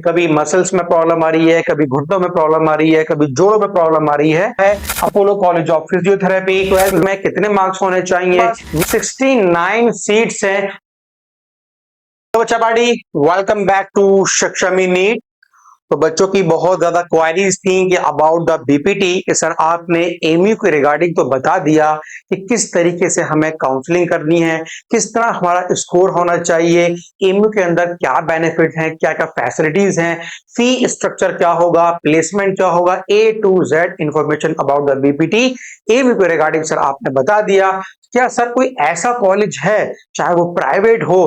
कभी मसल्स में प्रॉब्लम आ रही है, कभी घुटनों में प्रॉब्लम आ रही है, कभी जोड़ों में प्रॉब्लम आ रही है। Apollo college of physiotherapy 12th में कितने मार्क्स होने चाहिए? 69 सीट्स हैं। तो बच्चा पार्टी, वेलकम बैक टू शिक्षामी नीट। तो बच्चों की बहुत ज्यादा क्वायरीज थी कि अबाउट द बीपीटी कि सर आपने एमयू के रिगार्डिंग तो बता दिया कि किस तरीके से हमें काउंसलिंग करनी है, किस तरह हमारा स्कोर होना चाहिए, एमयू के अंदर क्या बेनिफिट हैं, क्या क्या फैसिलिटीज हैं, फी स्ट्रक्चर क्या होगा, प्लेसमेंट क्या होगा, A to Z information about the BPT MU के रिगार्डिंग सर आपने बता दिया। क्या सर कोई ऐसा कॉलेज है, चाहे वो प्राइवेट हो,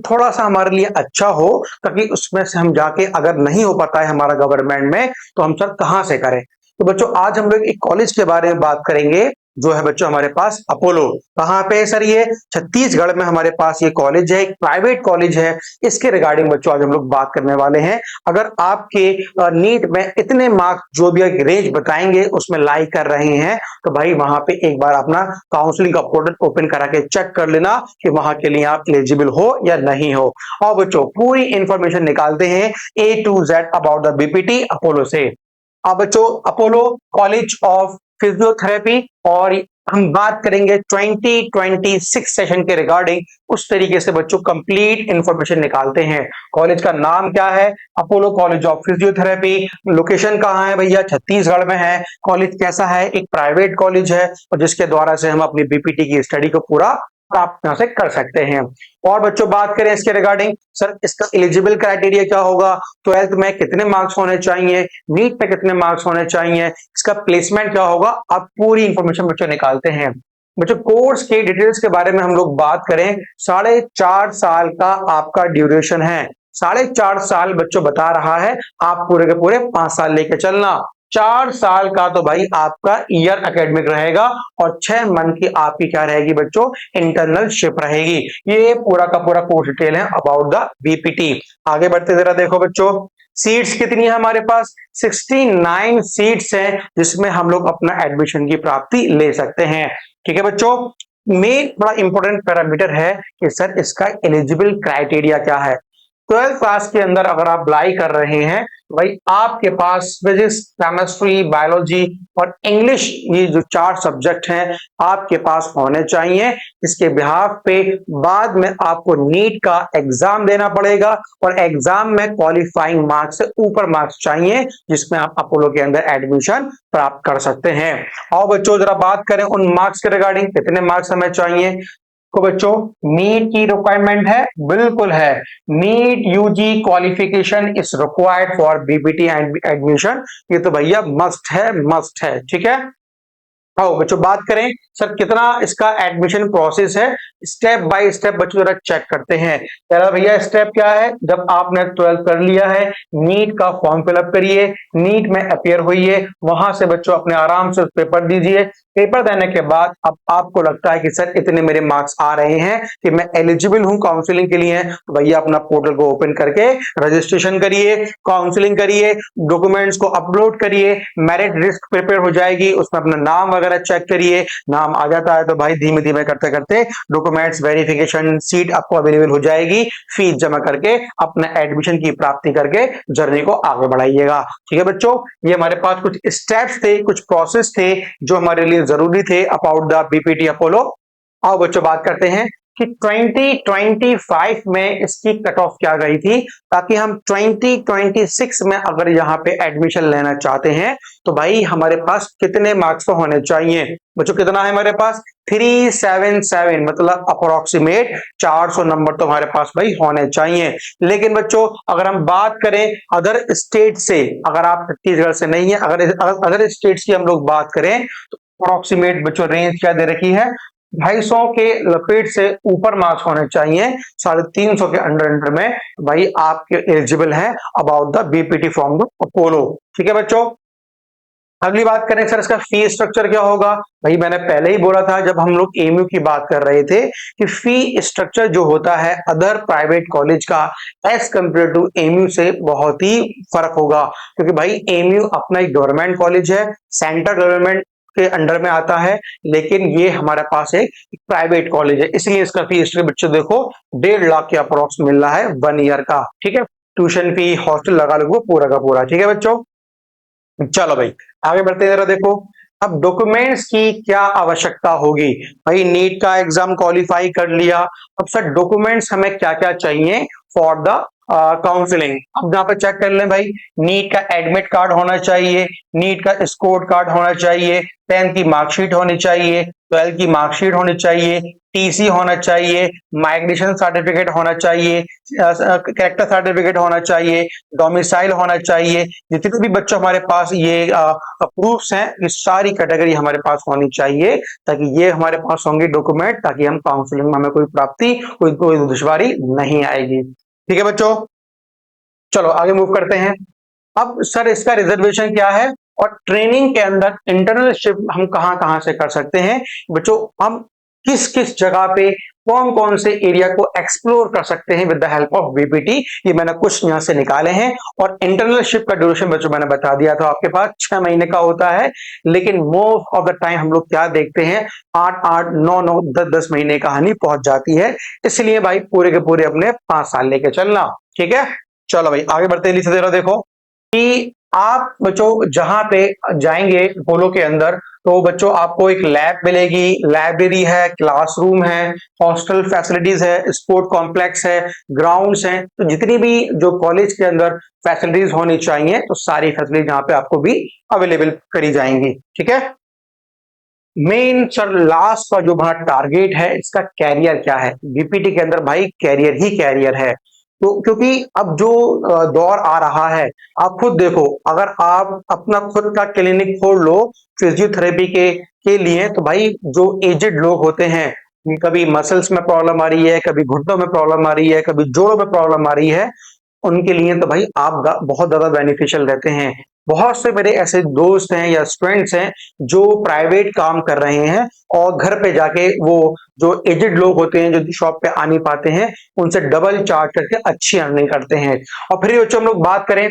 थोड़ा सा हमारे लिए अच्छा हो, ताकि उसमें से हम जाके अगर नहीं हो पाता है हमारा गवर्नमेंट में तो हम सर कहां से करें? तो बच्चों आज हम लोग एक कॉलेज के बारे में बात करेंगे जो है बच्चों हमारे पास अपोलो। कहां पे है सर? ये छत्तीसगढ़ में हमारे पास ये कॉलेज है, एक प्राइवेट कॉलेज है। इसके रिगार्डिंग बच्चों आज हम लोग बात करने वाले हैं। अगर आपके नीट में इतने मार्क्स जो भी रेंज बताएंगे उसमें लाइक कर रहे हैं तो भाई वहां पे एक बार अपना काउंसलिंग का पोर्टल ओपन करा के चेक कर लेना कि वहां के लिए आप एलिजिबल हो या नहीं हो। और बच्चों पूरी इंफॉर्मेशन निकालते हैं A to Z about the BPT Apollo से। अब बच्चों अपोलो कॉलेज ऑफ फिजियोथेरेपी, और हम बात करेंगे 2026 सेशन के रिगार्डिंग। उस तरीके से बच्चों कंप्लीट इंफॉर्मेशन निकालते हैं। कॉलेज का नाम क्या है? Apollo college of physiotherapy. Location कहाँ है भैया? छत्तीसगढ़ में है। कॉलेज कैसा है? एक प्राइवेट कॉलेज है और जिसके द्वारा से हम अपनी बीपीटी की स्टडी को पूरा प्राप्त यहां से कर सकते हैं। और बच्चों बात करें इसके रिगार्डिंग, सर इसका एलिजिबल क्राइटेरिया क्या होगा? 12th में कितने मार्क्स होने चाहिए, नीट पे कितने मार्क्स होने चाहिए, इसका प्लेसमेंट क्या होगा, आप पूरी इंफॉर्मेशन बच्चों निकालते हैं। बच्चों कोर्स के डिटेल्स के बारे में हम लोग बात करें, 4.5 साल का आपका ड्यूरेशन है। 4.5 साल बच्चों बता रहा है, आप पूरे के पूरे 5 साल लेके चलना। 4 साल का तो भाई आपका ईयर एकेडमिक रहेगा और 6 मंथ की आपकी क्या रहेगी बच्चों? इंटर्नलशिप रहेगी। ये पूरा का पूरा कोर्स डिटेल है अबाउट द बीपीटी। आगे बढ़ते जरा देखो बच्चों, सीट्स कितनी है हमारे पास? 69 सीट्स हैं जिसमें हम लोग अपना एडमिशन की प्राप्ति ले सकते हैं। ठीक है बच्चों, मेन बड़ा इंपॉर्टेंट पैरामीटर है कि सर इसका एलिजिबल क्राइटेरिया क्या है। 12th क्लास के अंदर अगर आप अप्लाई कर रहे हैं तो भाई आपके पास फिजिक्स, केमिस्ट्री, बायोलॉजी और इंग्लिश, ये जो 4 सब्जेक्ट हैं आपके पास होने चाहिए। इसके बिहाफ पे बाद में आपको नीट का एग्जाम देना पड़ेगा और एग्जाम में क्वालिफाइंग मार्क्स से ऊपर मार्क्स चाहिए जिसमें आप अपोलो के अंदर एडमिशन प्राप्त कर सकते हैं। और बच्चों जरा बात करें उन मार्क्स के रिगार्डिंग, कितने मार्क्स हमें चाहिए। तो बच्चों नीट की रिक्वायरमेंट है, बिल्कुल है। NEET UG qualification is required for BPT and admission. ये तो भैया मस्ट है, मस्ट है। ठीक है। आओ बच्चों बात करें सर कितना इसका एडमिशन प्रोसेस है, स्टेप बाय स्टेप बच्चों जरा चेक करते हैं। पहला भैया स्टेप क्या है? जब आपने 12th कर लिया है, नीट का फॉर्म फिलअप करिए, नीट में अपियर होइए, वहां से बच्चों अपने आराम से पेपर दीजिए। पेपर देने के बाद अब आपको लगता है कि सर इतने मेरे मार्क्स आ रहे हैं कि मैं एलिजिबल हूं काउंसलिंग के लिए, तो भैया अपना पोर्टल को ओपन करके रजिस्ट्रेशन करिए, काउंसलिंग करिए, डॉक्यूमेंट्स को अपलोड करिए, मेरिट लिस्ट प्रिपेयर हो जाएगी, उसमें अपना नाम वगैरह चेक करिए। नाम आ जाता है तो भाई धीमे धीमे करते करते डॉक्यूमेंट्स वेरिफिकेशन, सीट आपको अवेलेबल हो जाएगी। फीस जमा करके अपने एडमिशन की प्राप्ति करके जर्नी को आगे बढ़ाइएगा। ठीक है बच्चों, ये हमारे पास कुछ स्टेप्स थे, कुछ प्रोसेस थे जो हमारे लिए जरूरी थे अबाउट द बीपीटी अपोलो। आओ बच्चों बात करते हैं कि 2025 में इसकी कट ऑफ क्या गई थी, ताकि हम 2026 में अगर यहाँ पे एडमिशन लेना चाहते हैं तो भाई हमारे पास कितने मार्क्स तो होने चाहिए। बच्चों कितना है हमारे पास? 377, मतलब अप्रोक्सीमेट 400 नंबर तो हमारे पास भाई होने चाहिए। लेकिन बच्चों अगर हम बात करें अदर स्टेट से, अगर आप छत्तीसगढ़ से नहीं है, अगर अदर स्टेट्स की हम लोग बात करें तो अप्रोक्सीमेट बच्चों रेंज क्या दे रखी है? 250 के लपेट से ऊपर मार्क्स होने चाहिए, 350 के अंडर में भाई आपके एलिजिबल है about the BPT from the Apollo. ठीक है बच्चों, अगली बात करें सर इसका फी स्ट्रक्चर क्या होगा। भाई मैंने पहले ही बोला था जब हम लोग एमयू की बात कर रहे थे कि फी स्ट्रक्चर जो होता है अदर प्राइवेट कॉलेज का एज कंपेयर टू एमयू से बहुत ही फर्क होगा, क्योंकि भाई एमयू अपना एक गवर्नमेंट कॉलेज है, सेंट्रल गवर्नमेंट के अंडर में आता है, लेकिन ये हमारे पास एक प्राइवेट कॉलेज है, इसलिए इसका फी स्ट्रक्चर बच्चों देखो 1.5 लाख के अप्रोक्स मिल रहा है 1 ईयर का। ठीक है, ट्यूशन फी, हॉस्टल लगा लो वो पूरा का पूरा। ठीक है बच्चों, चलो भाई आगे बढ़ते हैं जरा। देखो अब डॉक्यूमेंट्स की क्या आवश्यकता होगी। भाई नीट का एग्जाम क्वालिफाई कर लिया, अब सर डॉक्यूमेंट्स हमें क्या क्या चाहिए फॉर द काउंसलिंग। अब यहाँ पे चेक कर लें भाई, नीट का एडमिट कार्ड होना चाहिए, नीट का स्कोर कार्ड होना चाहिए, 10th की मार्कशीट होनी चाहिए, 12th की मार्कशीट होनी चाहिए, टीसी होना चाहिए, माइग्रेशन सर्टिफिकेट होना चाहिए, कैरेक्टर सर्टिफिकेट होना चाहिए, डोमिसाइल होना चाहिए। जितने भी बच्चों हमारे पास ये प्रूफ्स हैं, ये सारी कैटेगरी हमारे पास होनी चाहिए, ताकि ये हमारे पास होंगे डॉक्यूमेंट, ताकि हम काउंसलिंग में हमें कोई प्राप्ति कोई दुश्वारी नहीं आएगी। ठीक है बच्चों, चलो आगे मूव करते हैं। अब सर इसका रिजर्वेशन क्या है और ट्रेनिंग के अंदर इंटर्नशिप हम कहां कहां से कर सकते हैं बच्चों, हम किस किस जगह पे कौन कौन से एरिया को एक्सप्लोर कर सकते हैं with the help of BPT, ये मैंने कुछ यहां से निकाले हैं। और इंटर्नशिप का ड्यूरेशन बच्चों मैंने बता दिया था आपके पास 6 महीने का होता है, लेकिन मोस्ट ऑफ द टाइम हम लोग क्या देखते हैं 8-8, 9-9, 10-10 महीने कहानी पहुंच जाती है। इसलिए भाई पूरे के पूरे अपने 5 साल लेके चलना। ठीक है, चलो भाई आगे बढ़ते हैं। जरा देखो कि आप बच्चों जहां पे जाएंगे पोलो के अंदर, तो बच्चों आपको एक लैब मिलेगी, लाइब्रेरी है, क्लासरूम है, हॉस्टल फैसिलिटीज है, स्पोर्ट कॉम्प्लेक्स है, ग्राउंड्स हैं। तो जितनी भी जो कॉलेज के अंदर फैसिलिटीज होनी चाहिए, तो सारी फैसिलिटीज यहाँ पे आपको भी अवेलेबल करी जाएंगी। ठीक है, मेन सर लास्ट का जो हमारा टारगेट है, इसका कैरियर क्या है। बीपीटी के अंदर भाई कैरियर ही कैरियर है। तो क्योंकि अब जो दौर आ रहा है, आप खुद देखो, अगर आप अपना खुद का क्लिनिक खोल लो फिजियोथेरेपी के लिए, तो भाई जो एजेड लोग होते हैं, कभी मसल्स में प्रॉब्लम आ रही है, कभी घुटनों में प्रॉब्लम आ रही है, कभी जोड़ों में प्रॉब्लम आ रही है, उनके लिए तो भाई आप बहुत ज्यादा बेनिफिशियल रहते हैं। बहुत से मेरे ऐसे दोस्त हैं या स्टूडेंट्स हैं जो प्राइवेट काम कर रहे हैं और घर पे जाके वो जो एजेड लोग होते हैं जो शॉप पे आ नहीं पाते हैं, उनसे डबल चार्ज करके अच्छी अर्निंग करते हैं। और फिर बच्चों हम लोग बात करें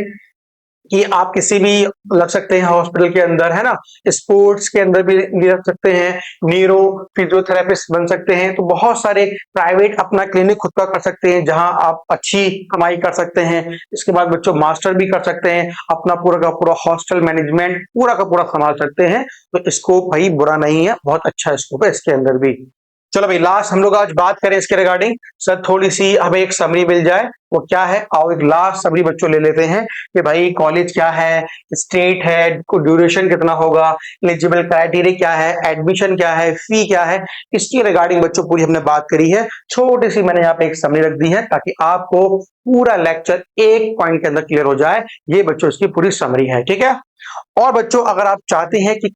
कि आप किसी भी लग सकते हैं हॉस्पिटल के अंदर, है ना, स्पोर्ट्स के अंदर भी लग सकते हैं, न्यूरो फिजियोथेरेपिस्ट बन सकते हैं। तो बहुत सारे प्राइवेट अपना क्लिनिक खुद का कर सकते हैं जहां आप अच्छी कमाई कर सकते हैं। इसके बाद बच्चों मास्टर भी कर सकते हैं, अपना पूरा का पूरा हॉस्टल मैनेजमेंट पूरा का पूरा संभाल सकते हैं। तो स्कोप भाई बुरा नहीं है, बहुत अच्छा स्कोप है इसके अंदर भी। चलो भाई लास्ट हम लोग आज बात करें इसके रिगार्डिंग, सर थोड़ी सी हमें एक समरी मिल जाए, वो क्या है, आओ एक लास्ट समरी बच्चों ले लेते हैं कि भाई कॉलेज क्या है, स्टेट है, ड्यूरेशन कितना होगा, एलिजिबल क्राइटेरिया क्या है, एडमिशन क्या है, फी क्या है, इसकी रिगार्डिंग बच्चों पूरी हमने बात करी है। छोटी सी मैंने यहाँ पे एक समरी रख दी है ताकि आपको पूरा लेक्चर एक पॉइंट के अंदर क्लियर हो जाए। ये बच्चों इसकी पूरी समरी है। ठीक है, और बच्चों अगर आप चाहते हैं कि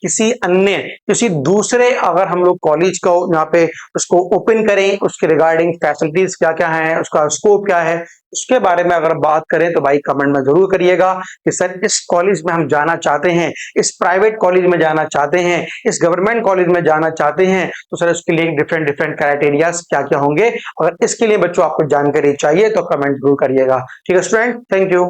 किसी दूसरे अगर हम लोग कॉलेज को यहाँ पे उसको ओपन करें, उसके रिगार्डिंग फैसिलिटीज क्या क्या है, उसका स्कोप क्या है, उसके बारे में अगर बात करें तो भाई कमेंट में जरूर करिएगा कि सर इस कॉलेज में हम जाना चाहते हैं, इस प्राइवेट कॉलेज में जाना चाहते हैं, इस गवर्नमेंट कॉलेज में जाना चाहते हैं, तो सर उसके लिए डिफरेंट डिफरेंट क्राइटेरिया क्या क्या होंगे। अगर इसके लिए बच्चों आपको जानकारी चाहिए तो कमेंट जरूर करिएगा। ठीक है स्टूडेंट, थैंक यू।